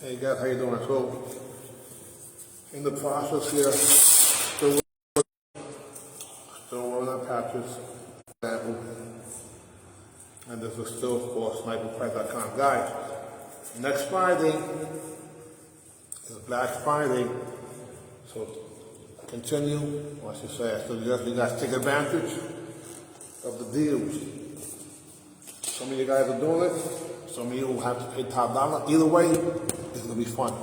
Hey guys, how you doing? So, in the process here, still rolling up patches, and this is still for sniperprice.com. Guys, next Friday is Black Friday, so continue, what you say, so you guys take advantage of the deals. Some of you guys are doing it, some of you will have to pay top dollar. Either way, it's gonna be fun.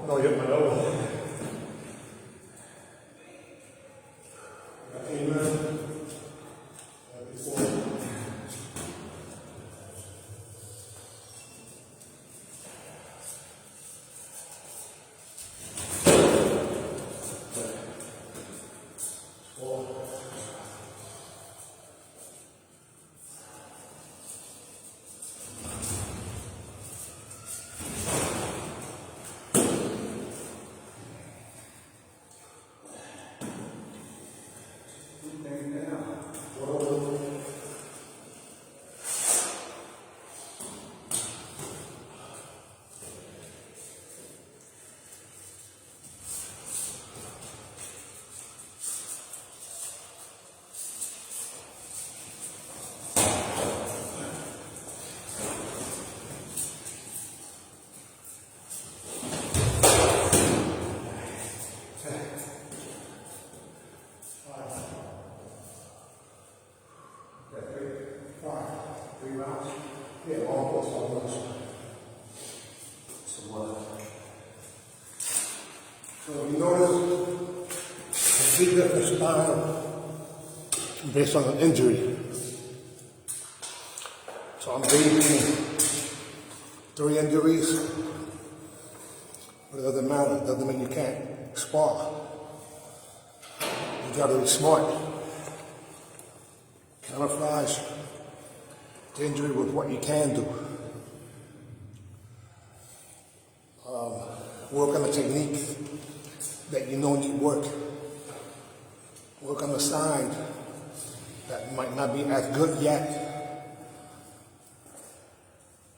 No, you hit my elbow. Yeah, almost. So you notice a big different style based on an injury. So I'm dating 3 injuries, but it doesn't matter. It doesn't mean you can't spar. You gotta be smart. Camouflage the injury with what you can do. Work on the techniques that you know need work. Work on the side that might not be as good yet,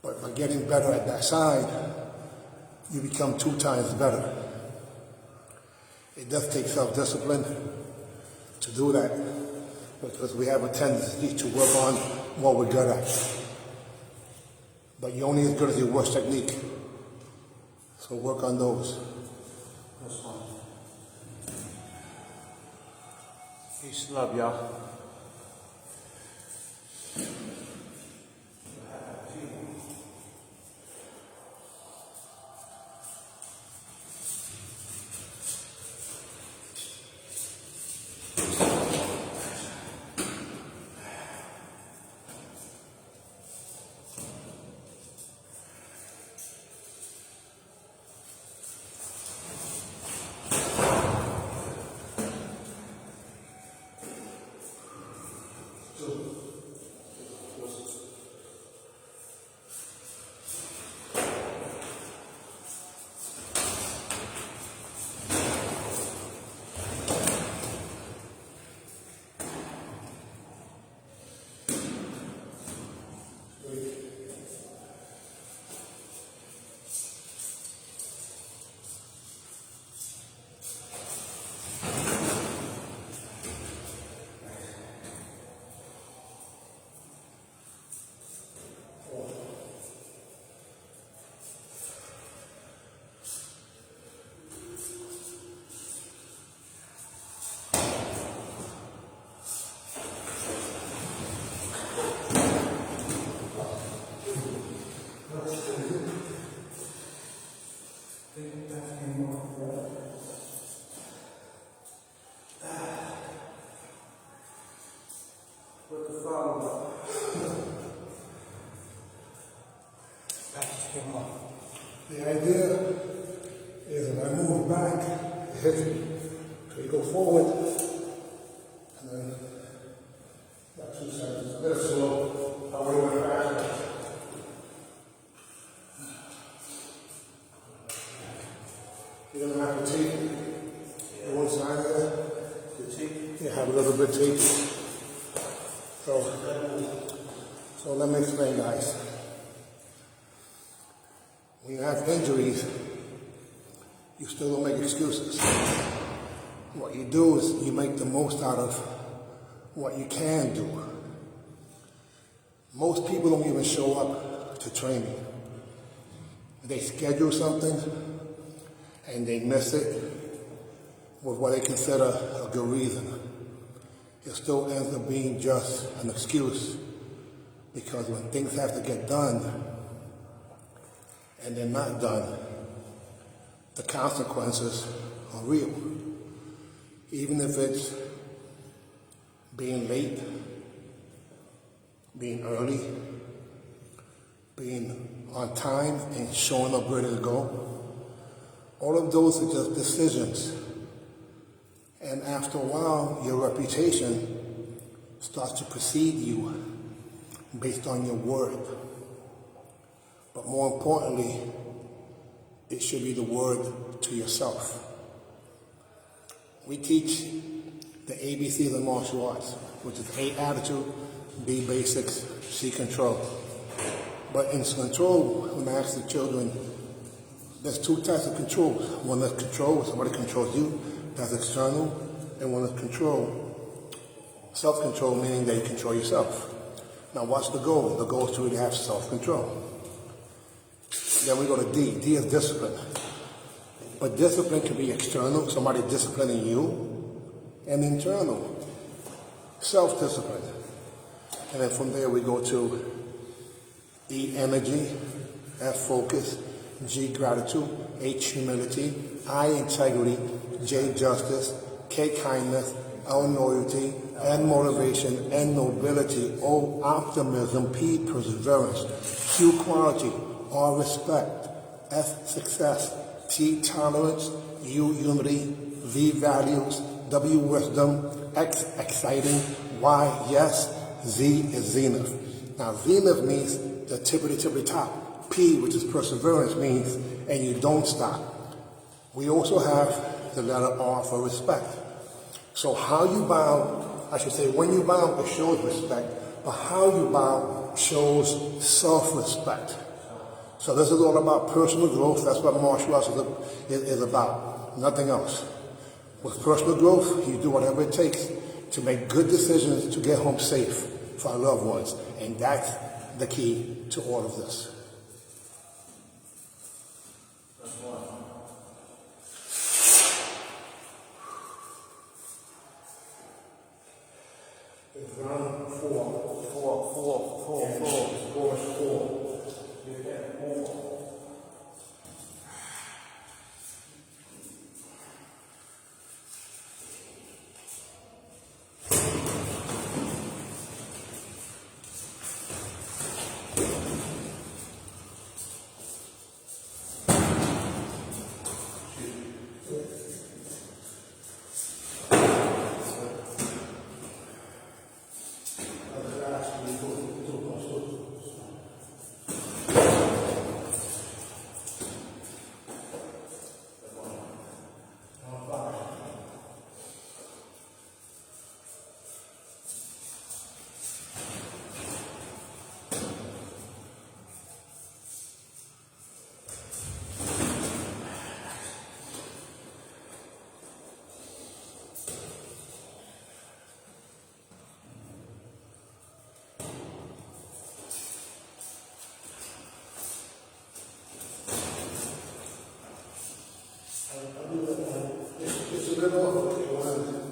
but by getting better at that side, you become 2 times better. It does take self-discipline to do that, because we have a tendency to work on what we're good at. But you're only as good as your worst technique. So work on those. That's fine. Peace and love, y'all. The idea is if I move back, it hits me. So you go forward, and then about 2 seconds. A bit slow. I would have went faster. You don't have to take one side of it. You have a little bit of tape. So let me explain, guys. When you have injuries, you still don't make excuses. What you do is you make the most out of what you can do. Most people don't even show up to training. They schedule something and they miss it with what they consider a good reason. It still ends up being just an excuse, because when things have to get done and they're not done, the consequences are real. Even if it's being late, being early, being on time and showing up ready to go, all of those are just decisions. And after a while, your reputation starts to precede you based on your word. But more importantly, it should be the word to yourself. We teach the ABCs of martial arts, which is A, attitude, B, basics, C, control. But in control, when I ask the children, there's 2 types of control. One is control, where somebody controls you, that's external, and one is control, self-control, meaning that you control yourself. Now what's the goal? The goal is to really have self-control. Then we go to D. D is discipline. But discipline can be external, somebody disciplining you, and internal, self-discipline. And then from there we go to E E, energy. F, focus. G, gratitude. H, humility. I, integrity. J, justice. K, kindness. L, loyalty. N, motivation. N, nobility. O, optimism. P, perseverance. Q, quality. R, respect. S, success. T, tolerance. U, unity. V, values. W, wisdom. X, exciting. Y, yes. Z is zenith. Now, zenith means the tippity top. P, which is perseverance, means and you don't stop. We also have the letter R for respect. So how you bow, I should say when you bow, it shows respect, but how you bow shows self-respect. So this is all about personal growth. That's what martial arts is about, nothing else. With personal growth, you do whatever it takes to make good decisions to get home safe for our loved ones. And that's the key to all of this. It's round four. Score is 4. Get that 4. It's a good offer if you want to.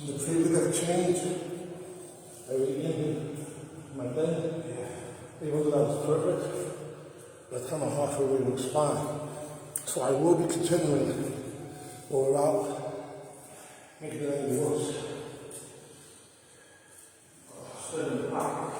The people that change every evening, my day, even though that was perfect, that's kind of hard for me to respond. So I will be continuing or without making it any worse. Spin in the pocket.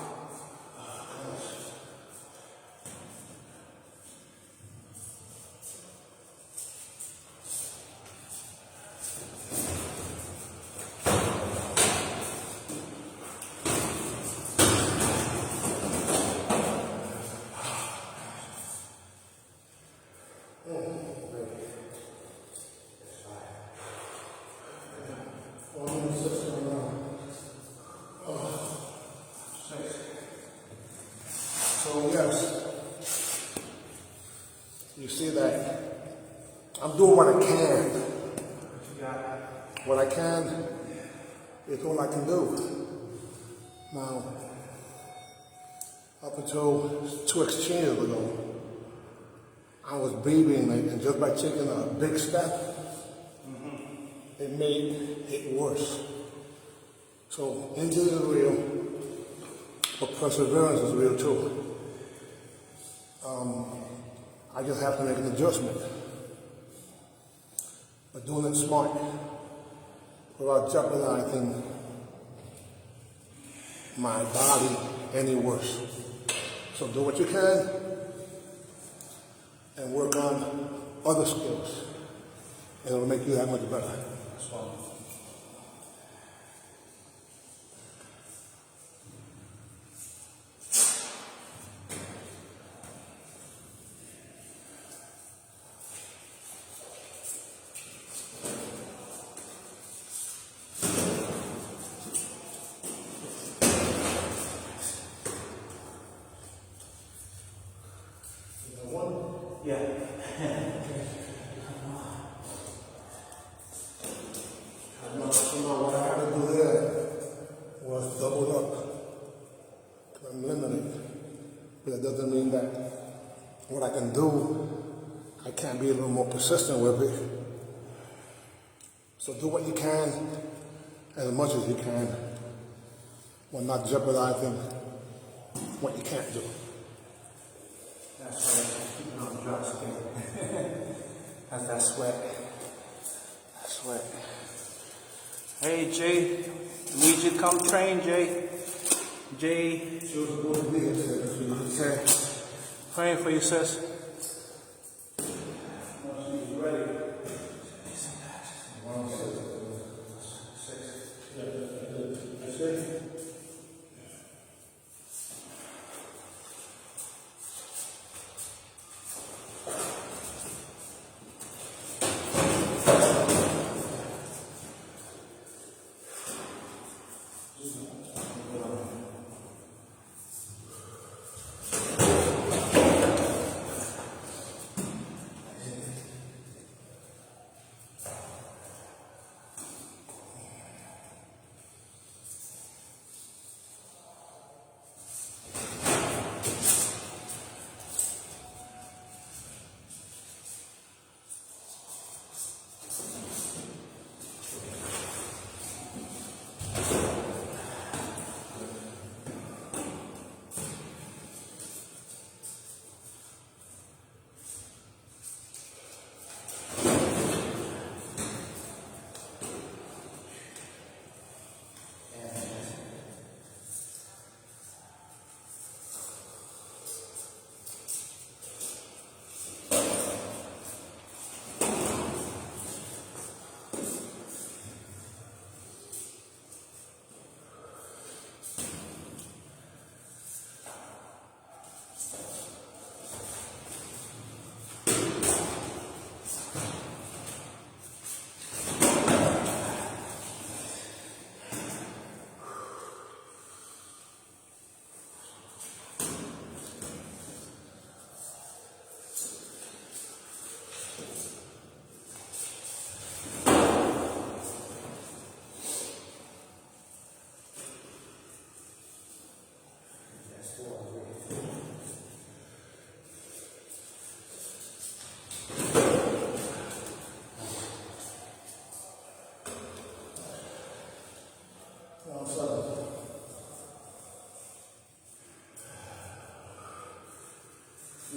You see that I'm doing what I can. What I can is all I can do. Now, up until 2 exchanges ago, I was babying it, and just by taking a big step, it made it worse. So injury is real, but perseverance is real too. I just have to make an adjustment. But doing it smart, without jeopardizing my body any worse. So do what you can and work on other skills, and it'll make you that much better. Yeah. So what I had to do there was double up. I'm limited. But it doesn't mean that what I can do, I can't be a little more persistent with it. So do what you can, as much as you can, while not jeopardizing what you can't do. That's right. Keeping on drugs again. That's that sweat. That sweat. Hey, Jay. Need you to come train, Jay. Jay. She was supposed to be here today. Okay. Praying for you, sis. She's ready. That's it.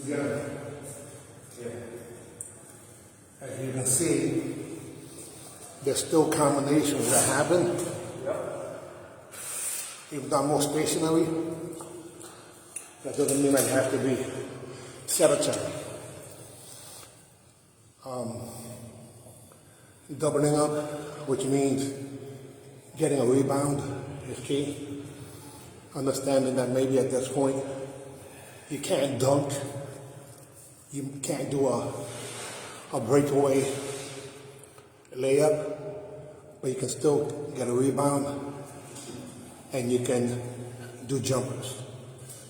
Yeah. As you can see, there's still combinations that happen. Even though I'm more stationary, that doesn't mean I have to be sedentary. Doubling up, which means getting a rebound, is key. Understanding that maybe at this point you can't dunk, you can't do a breakaway layup, but you can still get a rebound and you can do jumpers.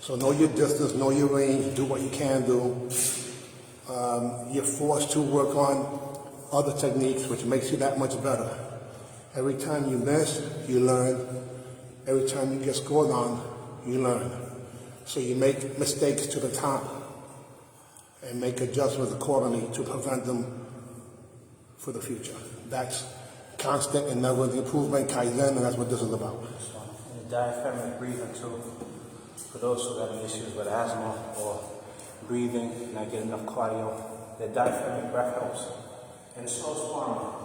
So know your distance, know your range, do what you can do, you're forced to work on other techniques, which makes you that much better. Every time you miss, you learn. Every time you get scored on, you learn. So you make mistakes to the top and make adjustments accordingly to prevent them for the future. That's constant and never improvement, Kaizen, and that's what this is about. And diaphragmatic breathing too. For those who have issues with asthma or breathing, not getting enough cardio, the diaphragmatic breath helps. And slow sparring.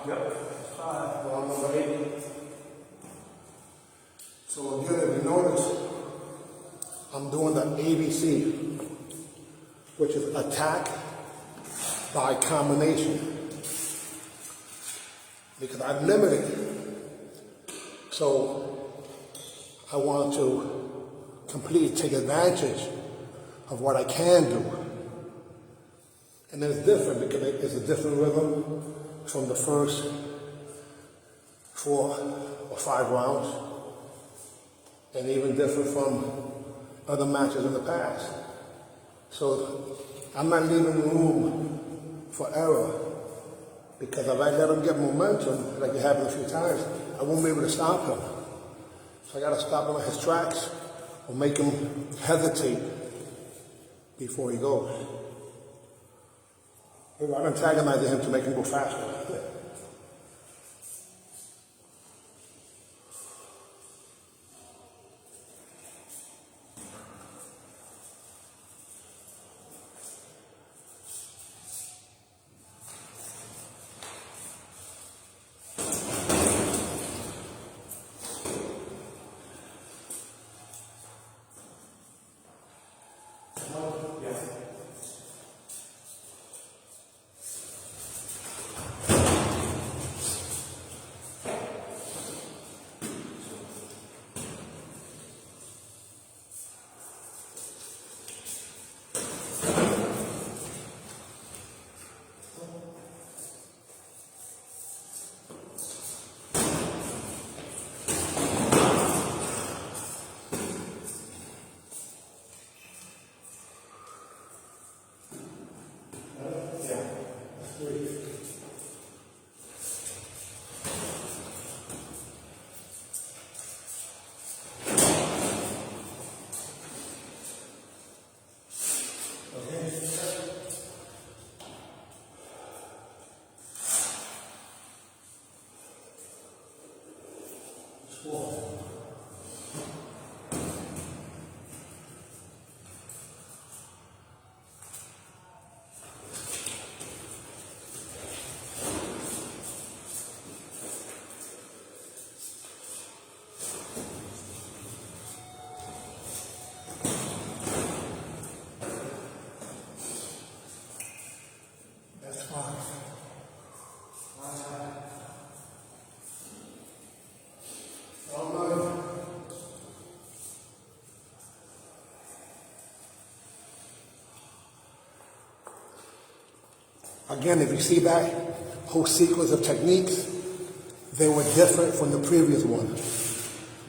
Yep. 5. Round number 8. So again, if you notice, I'm doing the ABC, which is attack by combination. Because I'm limited. So I want to completely take advantage of what I can do. And then it's different because it's a different rhythm from the first 4 or 5 rounds, and even different from other matches in the past. So I'm not leaving room for error, because if I let him get momentum, like it happened a few times, I won't be able to stop him. So I got to stop him at his tracks or make him hesitate before he goes. I'm antagonizing him to make him go faster. Again, if you see that whole sequence of techniques, they were different from the previous one.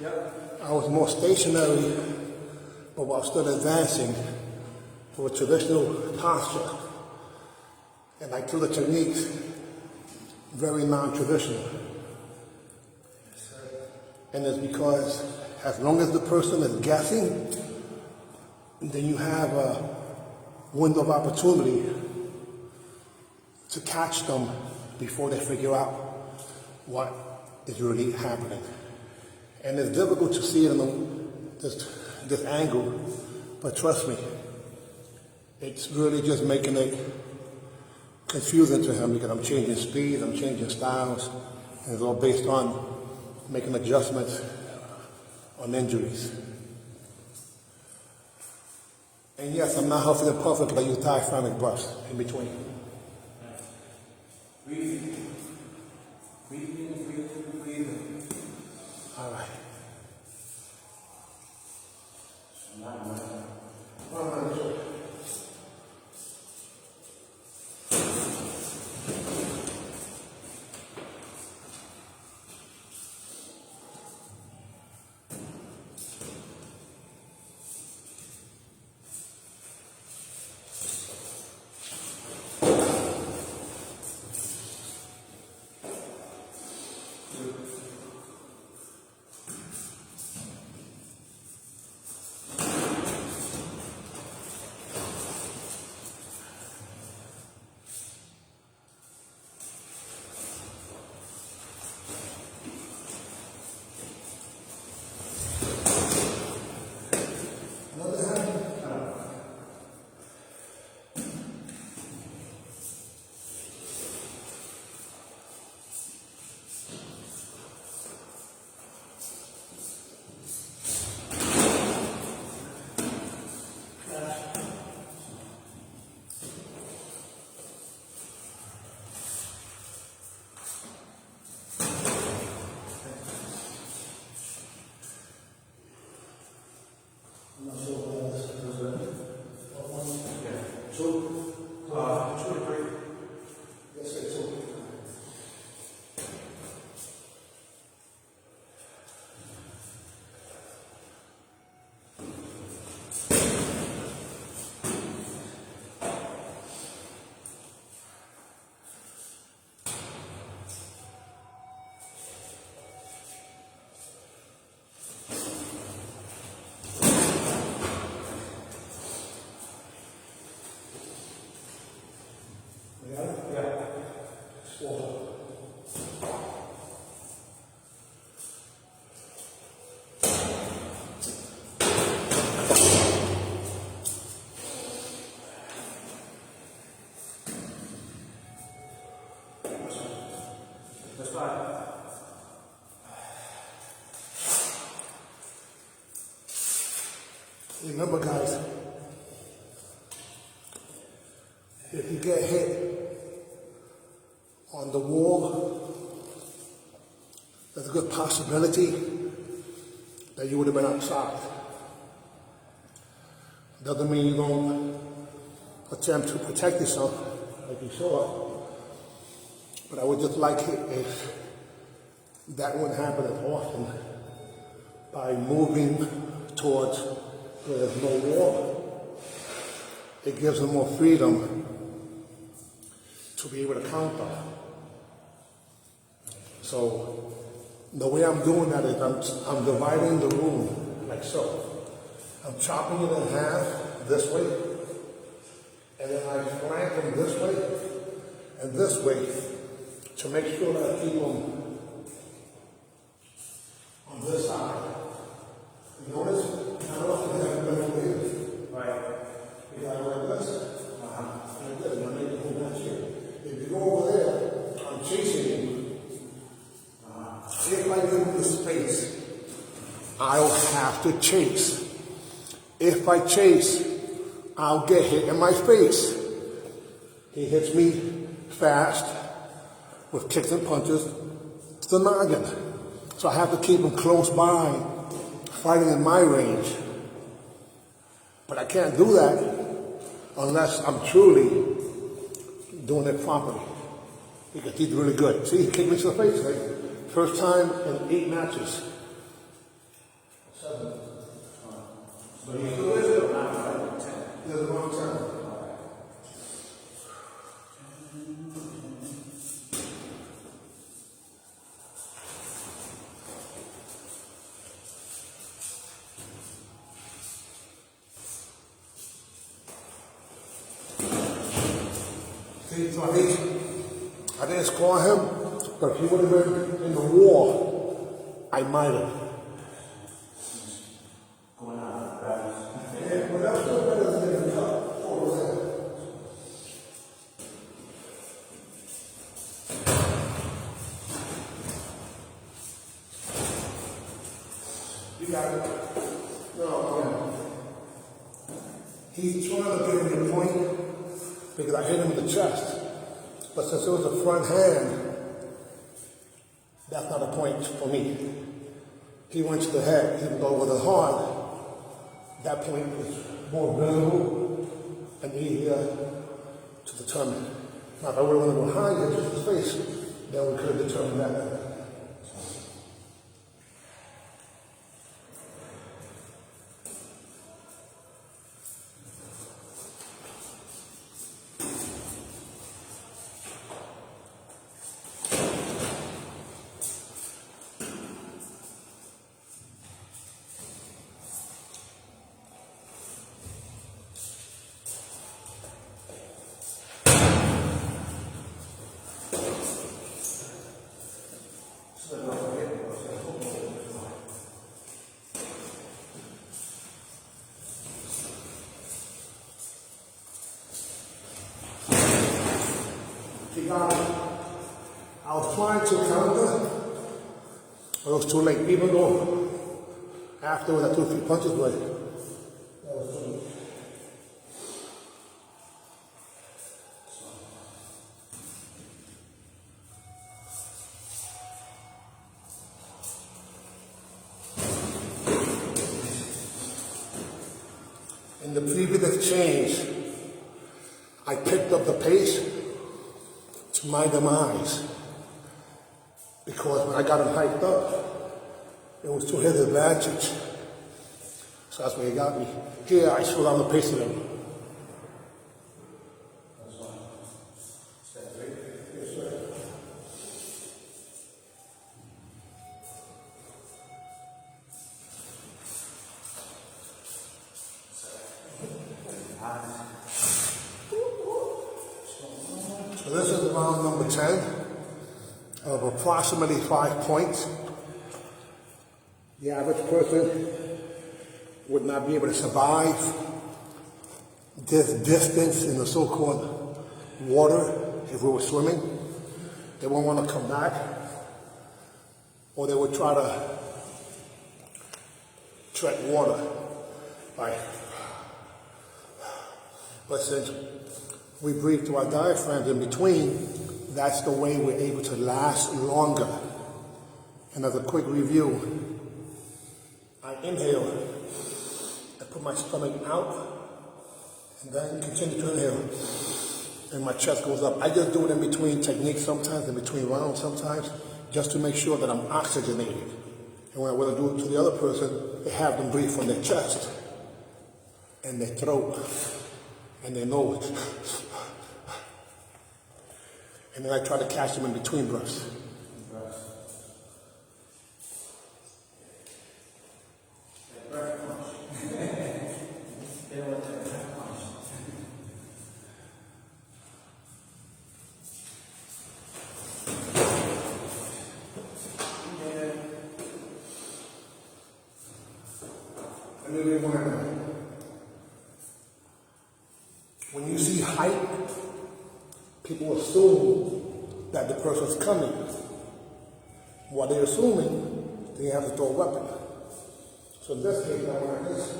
Yep. I was more stationary, but while still advancing for a traditional posture. And I do the techniques very non-traditional. Yes, sir. And it's because as long as the person is guessing, then you have a window of opportunity to catch them before they figure out what is really happening. And it's difficult to see it in this angle, but trust me, it's really just making it confusing to him because I'm changing speeds, I'm changing styles, and it's all based on making adjustments on injuries. And yes, I'm not huffing and puffing because I use diaphragmatic breaths in between. Breathing. Breathing, breathing, breathing. All right. Remember, guys, if you get hit on the wall, there's a good possibility that you would have been outside. Doesn't mean you don't attempt to protect yourself like you saw, but I would just like it if that wouldn't happen as often by moving towards where there's no wall. It gives them more freedom to be able to counter. So the way I'm doing that is I'm dividing the room like so. I'm chopping it in half this way, and then I flank them this way and this way to make sure that I keep them on this side. You notice? I don't know if you have been over here. Right. You got it like this. Like this. I'm making it match here. If you go over there, I'm chasing you. If I give you the space, I'll have to chase. If I chase, I'll get hit in my face. He hits me fast with kicks and punches to the noggin. So I have to keep him close by, fighting in my range. But I can't do that unless I'm truly doing it properly. Because he's really good. See, he kicked me to the face, right? First time in 8 matches. 7. But he's good. He has a long time. See, so I didn't score him, but if he would have been in the war, I might have. Going out, right? Yeah, but that's still better than getting cut. You got it. No. He's trying to get me a point because I hit him in the chest. But since it was a front hand, that's not a point for me. He went to the head, even though it was hard. That point was more visible and easier to determine. Now, if I would have went behind it, just his face, then we could have determined that. I was trying to counter, but it was too late. Even though afterwards I threw a few punches, but that was too late. In the previous exchange, I picked up the pace to my demise because when I got him hyped up, it was to his advantage. So that's where he got me. Here, I slowed down the pace of him. So this is round number 10 of approximately 5 points. The average person would not be able to survive this distance in the so-called water if we were swimming. They won't want to come back, or they would try to tread water. Right. But since we breathe through our diaphragms in between, that's the way we're able to last longer. And as a quick review, I inhale and put my stomach out, and then continue to inhale, and my chest goes up. I just do it in between techniques sometimes, in between rounds sometimes, just to make sure that I'm oxygenated. And when I want to do it to the other person, they have them breathe from their chest and their throat and their nose. And then I try to catch them in between breaths. When you see height, people assume that the person's coming. While they're assuming, they have to throw a weapon. So in this case, I went like this.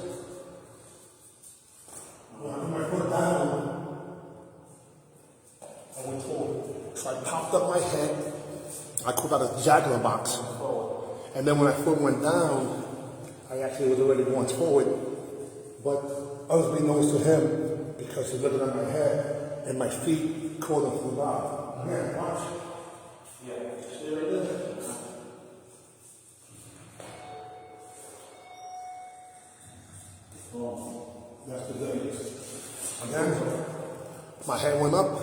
When I put my foot down, I went forward. So I popped up my head. I called that a jaguar box. And then when my foot went down, I actually was already going forward. But unbeknownst to him, because he's looking at my head and my feet caught him from the bottom. Yeah, watch. Yeah, stay right there. Oh, that's the difference. Again, my head went up.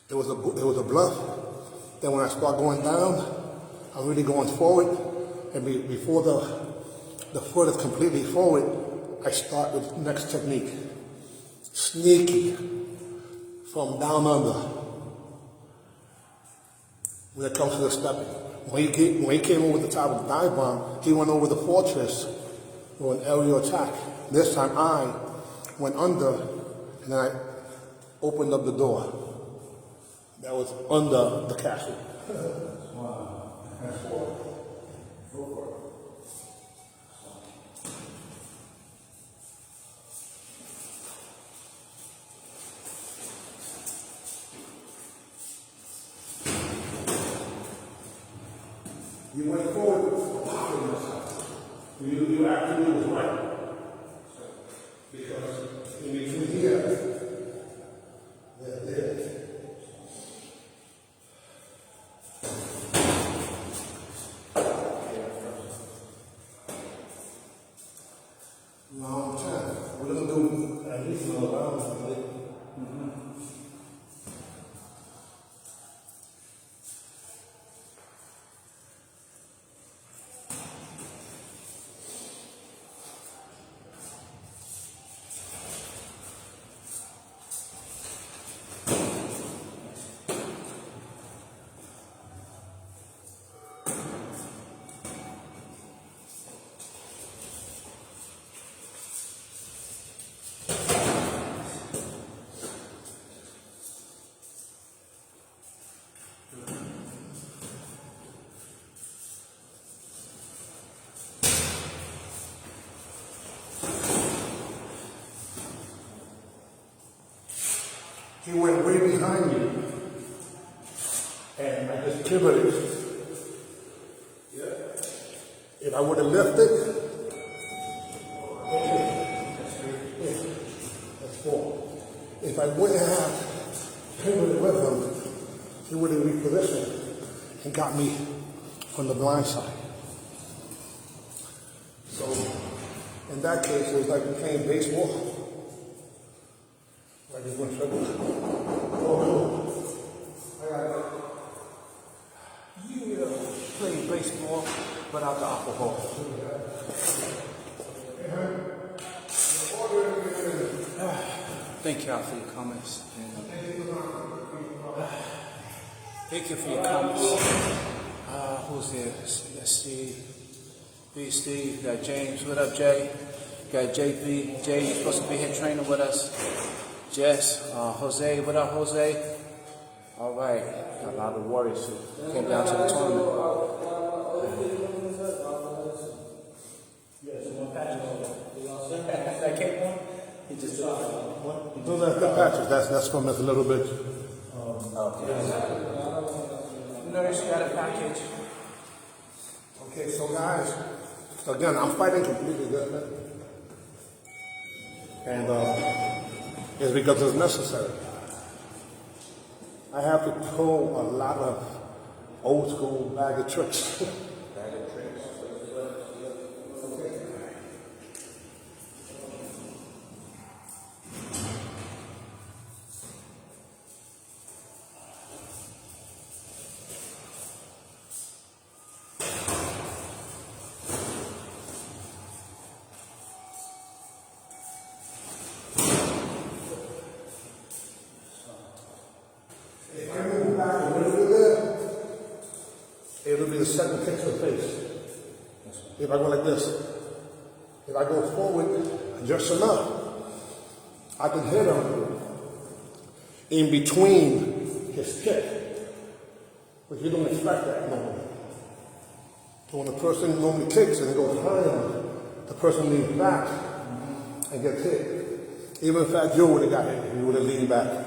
It was a bluff. Then when I start going down, I'm really going forward. And before the foot is completely forward, I start with the next technique. Sneaky. from down under when it comes to the stepping. When he came over the top of the dive bomb, he went over the fortress for an aerial attack. This time I went under and then I opened up the door that was under the castle. Wow. That's four. Go for it. You went forward, you actually was right. Because in between here, there. Long time. We're gonna do at least another round. He went way behind me, and I just pivoted. Yeah. If I would have lifted, that's four. If I wouldn't have pivoted with him, he would have repositioned and got me from the blind side. So, in that case, it was like playing baseball. I just went trouble. You play baseball without the alcohol. Thank y'all for your comments. Thank you for your comments. Who's here? That's Steve. B. Steve. Got James. What up, Jay? Got JP. Jay, you're supposed to be here training with us. Jess. Jose. What up, Jose? All right. Got a lot of warriors who came down to the tournament. That came on? He just Those are the patches. That's from us a little bit. Nurse got a package. Okay, so guys, again, I'm fighting completely different. And it's because it's necessary. I have to pull a lot of old school bag of tricks. If I move back a little bit there, it'll be the second kick to the face. If I go like this, if I go forward just enough, I can hit him in between his kick. But you don't expect that normally. So when a person normally kicks and goes higher, the person leans back and gets hit. Even if Fat Joe would have got hit, he would have leaned back.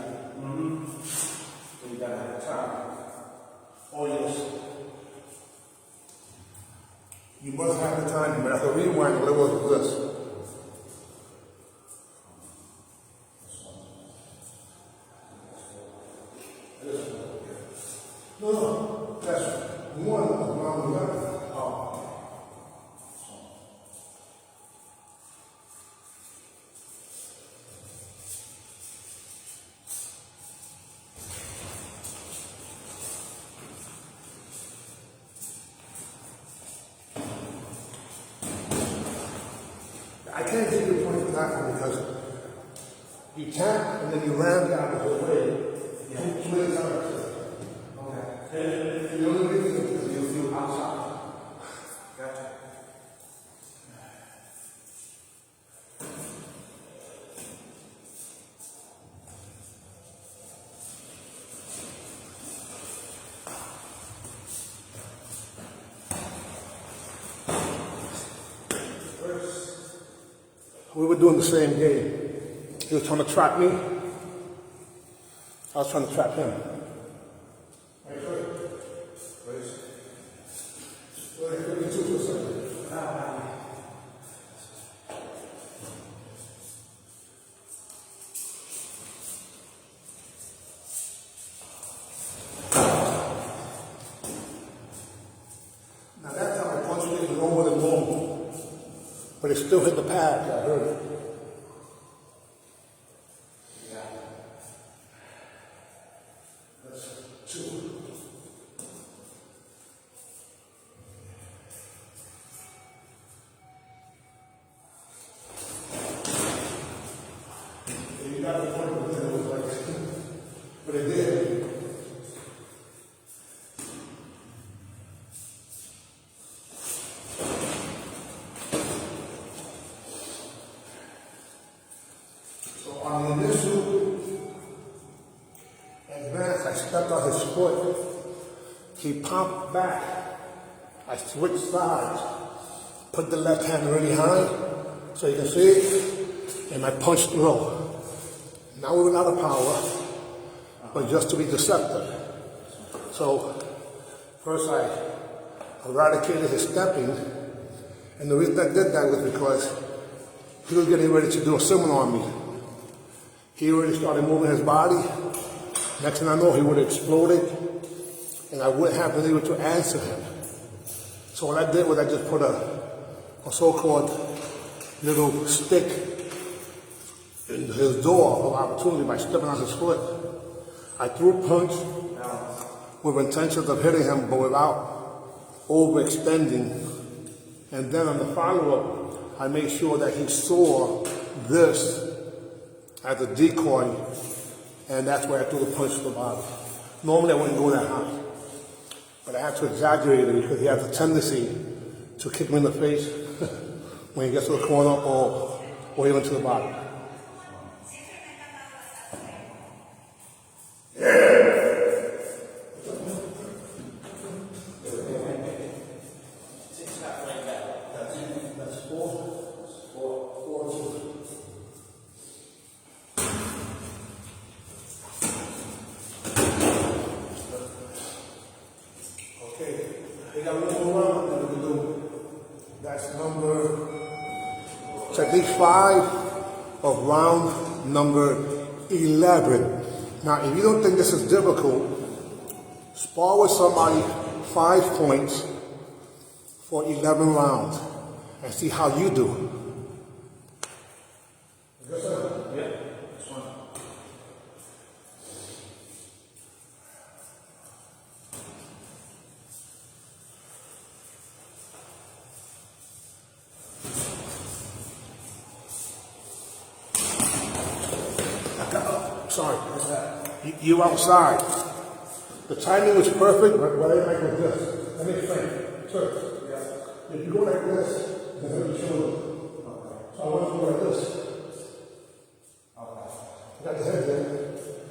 So you gotta have time. Oh yes. You must have the time, but after rewind, what it was this. No, that's one around the other. I can't give you a point for that one because You tap and then you ram down the whole way. Yeah. Two ways out of it. Okay. And the only reason is because you feel outside. Gotcha. We were doing the same game. He was trying to trap me. I was trying to trap him. Now that time I punched him lower than normal, but it still hit the pad. I heard it. You got the point, but then it was like, but it did. So on the initial advance, I stepped on his foot. He popped back. I switched sides, put the left hand really high, so you can see it, and I punched low. Not with a lot of power, but just to be deceptive. So first I eradicated his stepping, and the reason I did that was because he was getting ready to do a similar on me. He already started moving his body. Next thing I know, he would have exploded, and I wouldn't have been able to answer him. So what I did was I just put a so-called little stick in his door of opportunity by stepping on his foot. I threw a punch with intentions of hitting him, but without overextending. And then on the follow-up, I made sure that he saw this as a decoy, and that's where I threw the punch to the body. Normally I wouldn't go that high, but I had to exaggerate it because he has a tendency to kick me in the face when he gets to the corner or even to the body. We got one more round that we can do. That's technique 5 of round number 11. Now, if you don't think this is difficult, spar with somebody 5 points for 11 rounds and see how you do. Yes, sir. Yeah, that's fine. Sorry, you outside. The timing was perfect, but I didn't like this. Let me explain. Sir, if you go like this, then hurt your shoulder. So I want to go like this. You got the head there.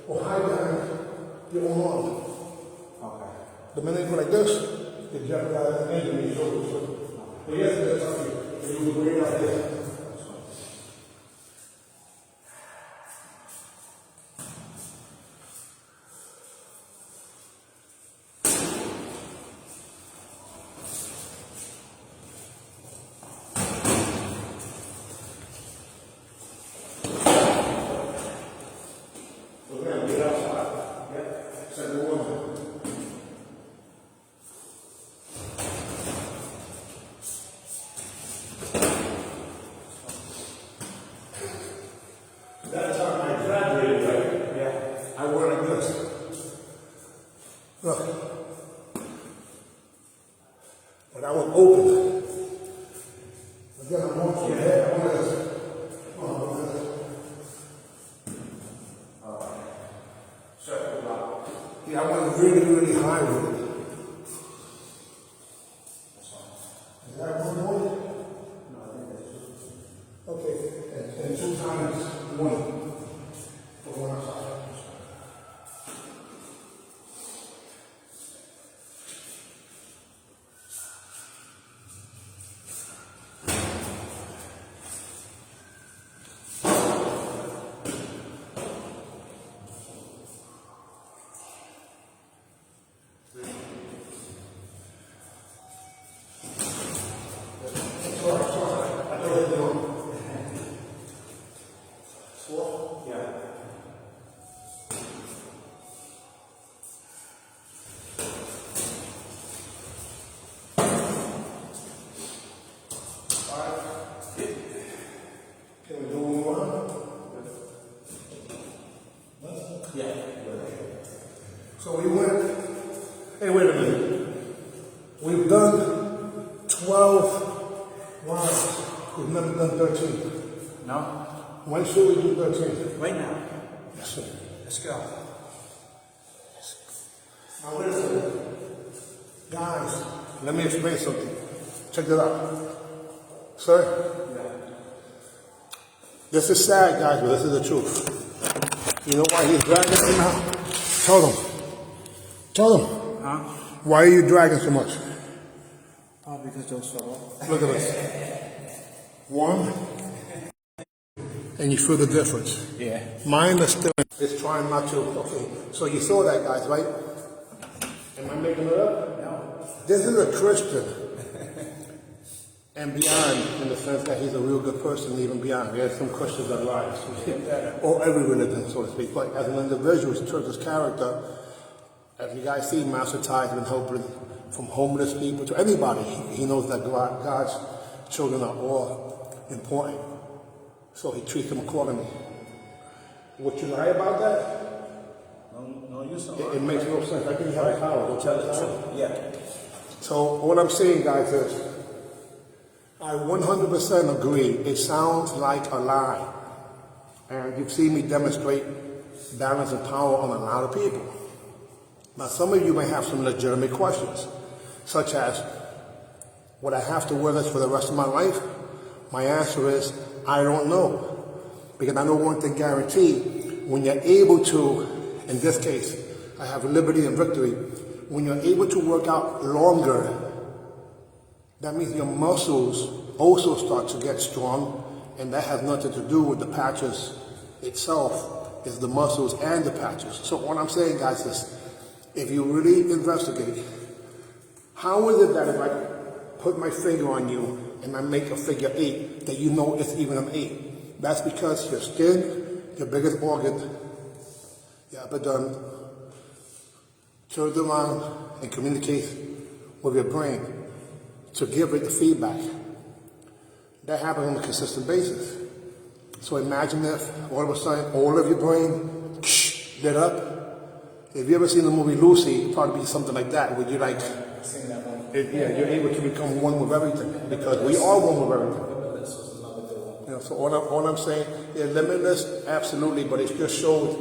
Or hide behind your own arm. The minute you go like this, you jeopardize the injury in your shoulder. But yes, that's up to you. You will go like this. That time I exaggerated, right? Yeah. I went like this. Look. But I was open. Again, I'm on your head. I'm like this. really, really high with it. Is that one more? No, I think that's two. Okay, and 2 times 1 for one side. Can we do one more? Yeah. So we went, hey, wait a minute. We've done 12 rounds. We've never done 13. No? When should we do 13? Right now. Yes, sir. Let's go. Now, wait a second. Guys, let me explain something. Check this out. Sir? This is sad, guys, but this is the truth. You know why he's dragging him now? Tell them. Tell them. Huh? Why are you dragging so much? Oh, because those fell off. Look at this. 1, and you feel the difference. Yeah. Mine is still is trying not to. Okay, so you saw that, guys, right? Am I making it up? No. This is a Christian. And beyond, in the sense that he's a real good person, even beyond. There are some Christians that lie, or every religion, so to speak. But as an individual, his church's character, as you guys see, Master Ty has been helping from homeless people to anybody. He knows that God's children are all important, so he treats them accordingly. Would you lie about that? No, you saw It makes no sense. I think you have power. Don't tell the truth. Yeah. So what I'm saying, guys, is I 100% agree. It sounds like a lie. And you've seen me demonstrate balance and power on a lot of people. Now, some of you may have some legitimate questions, such as, would I have to wear this for the rest of my life? My answer is, I don't know. Because I know one thing guaranteed, when you're able to, in this case, I have liberty and victory, when you're able to work out longer, that means your muscles also start to get strong, and that has nothing to do with the patches itself. It's the muscles and the patches. So what I'm saying, guys, is if you really investigate, how is it that if I put my finger on you and I make a figure 8, that you know it's even an 8? That's because your skin, your biggest organ, your epidermis, turns around and communicates with your brain to give it the feedback. That happens on a consistent basis. So imagine if all of a sudden all of your brain lit up. If you ever seen the movie Lucy, it'd probably be something like that, where you're like, you're able to become one with everything, because we are one with everything. You know, so all I'm saying, yeah, limitless, absolutely, but it just shows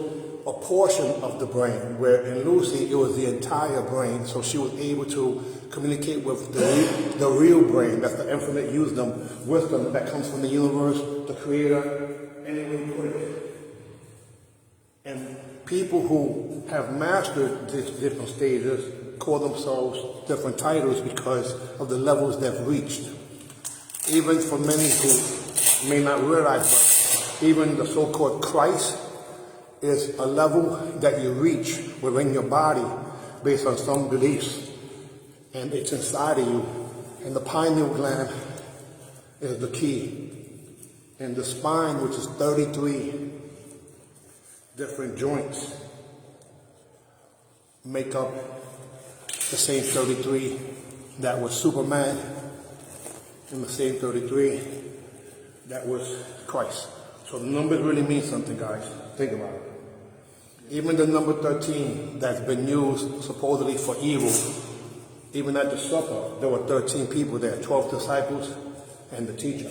a portion of the brain, where in Lucy it was the entire brain, so she was able to communicate with the real brain. That's the infinite wisdom that comes from the universe, the creator, any way you put it. And people who have mastered these different stages call themselves different titles because of the levels they've reached. Even for many who may not realize, but even the so-called Christ is a level that you reach within your body based on some beliefs. And it's inside of you. And the pineal gland is the key. And the spine, which is 33 different joints, make up the same 33 that was Superman, and the same 33 that was Christ. So the numbers really mean something, guys. Think about it. Even the number 13 that's been used supposedly for evil, even at the supper, there were 13 people there, 12 disciples and the teacher.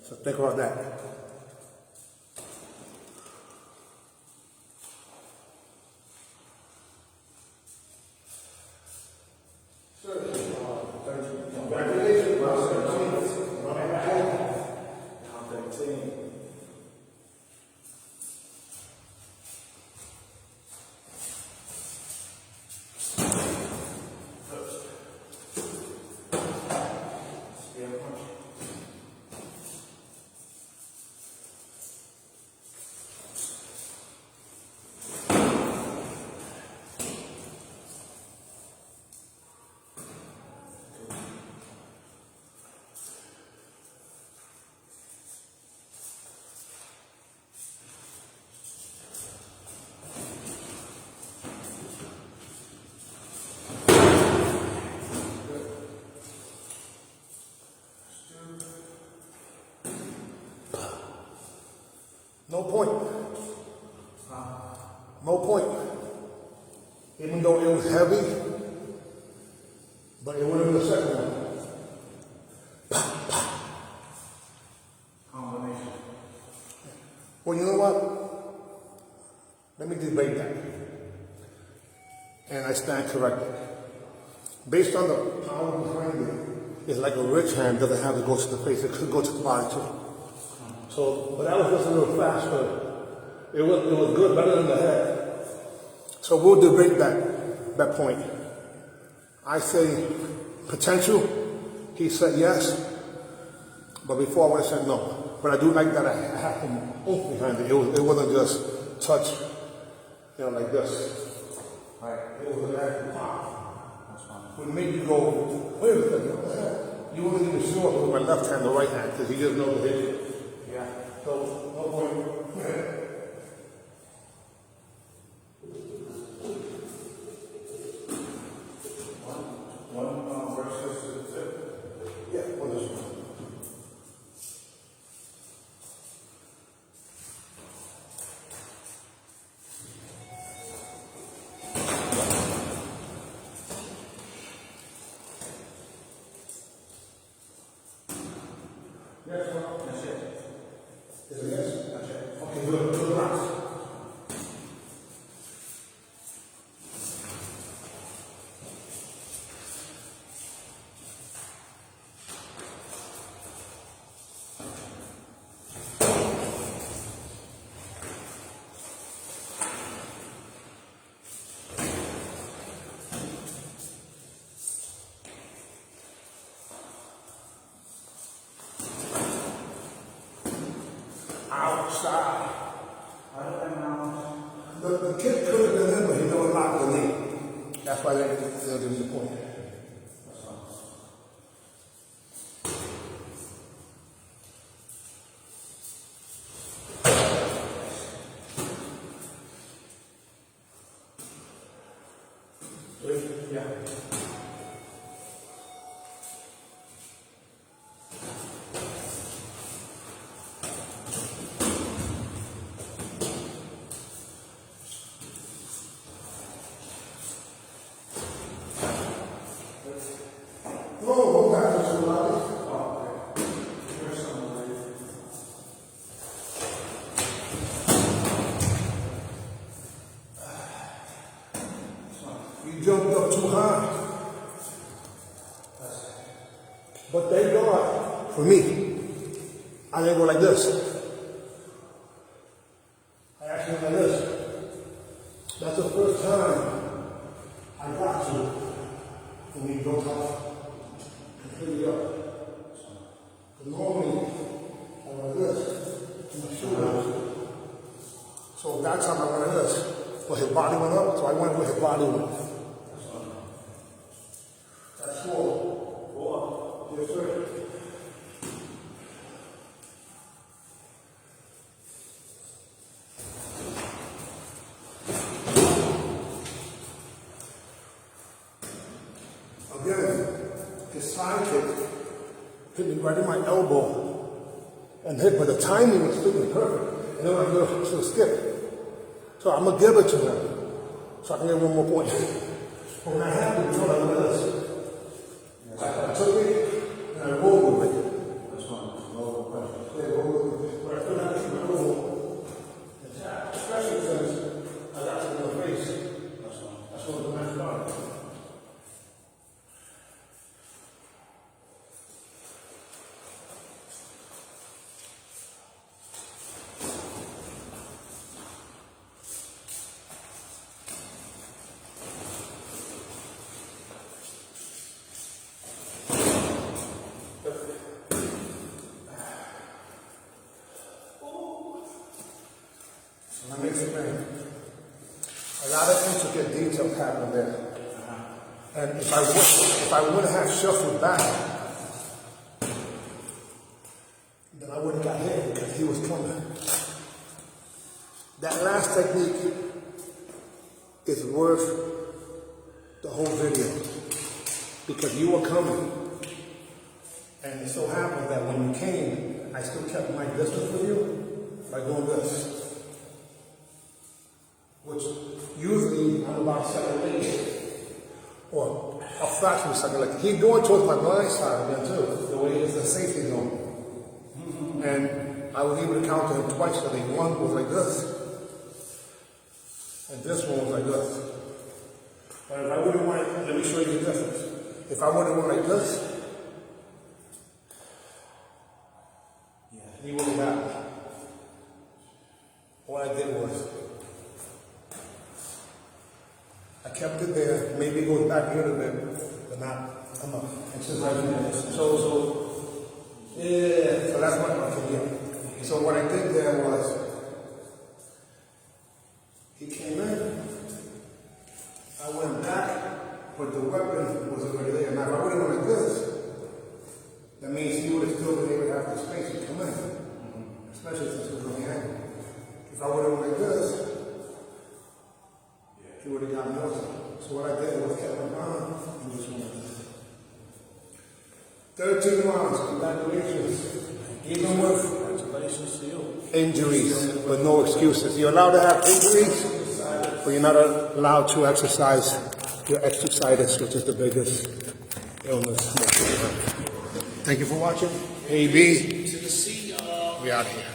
So think about that. Congratulations, round 17. Round 13. No point. No point. Even though it was heavy, but it would have been the second one. Combination. Well, you know what? Let me debate that. And I stand corrected. Based on the power behind it, it's like a rich hand doesn't have to go to the face, it could go to the body too. So, but that was just a little faster. It was good, better than the head. So we'll debate that point. I say potential. He said yes, but before I would have said no. But I do like that I had some oomph behind it. It wasn't just touch, like this. Right. It was an actual pop. That's fine. Would make you go, wait a second, what the heck? You wouldn't even sure if it was my left hand or right hand because you just know the hit. Yeah. So, no point. One versus the tip. Yeah, what is it? Yes, well, That's it. is it yes? That's it. Okay, good, relax. Outside. The kid could have been in, but he never locked the knee. That's why they'll give me the point. Yeah. No, that's just relax. You jumped up too high. But thank God, for me, I didn't go like this. I actually went like this. That's the first time I got to when we go up completely up. But normally, I went like this, and my shoulders. So that time I went like this. But his body went up, so I went where his body went. That's four. Four. Yes, sir. Again, his side kick hit me right in my elbow and hit, but the timing was fitting perfect. And then I go to the skip. So I'm going to give it to him so I can get one more point. But when I had to control it like this, I took it and I rolled with it. That's fine. Lower pressure. Yeah, rolled with it. But I feel like it's my roll and tap, especially since I got it in the face. That's what the match started. something happened there. And if I would have shuffled back, then I wouldn't got hit because he was coming. That last technique is worth the whole video because you were coming. And it so happened that when you came, I still kept my distance with you by doing this. Which usually I'm about 7 feet. Or a fraction of a second. Like he's going towards my blind side again too. The way it's the safety zone. And I was able to count to him twice. I think one was like this. And this one was like this. But if I would have went, let me show you the difference. If I would have went like this, he would have got me. What I did was, I kept it there, maybe it goes back a little bit, but not come up. And since I did this, so that's what I can get. So what I did there was, he came in, I went back, but the weapon was already there. Now if I would have went like this, that means he would have still been able to have the space to come in. Especially since it was on the angle. If I would have went like this, he would have gotten more time. So what I did was kept my arm and just went like this. 13 rounds, congratulations. Even with injuries, but no excuses. You're allowed to have injuries, but you're not allowed to exercise your exercitis, which is the biggest illness. Thank you for watching. AB, we out here.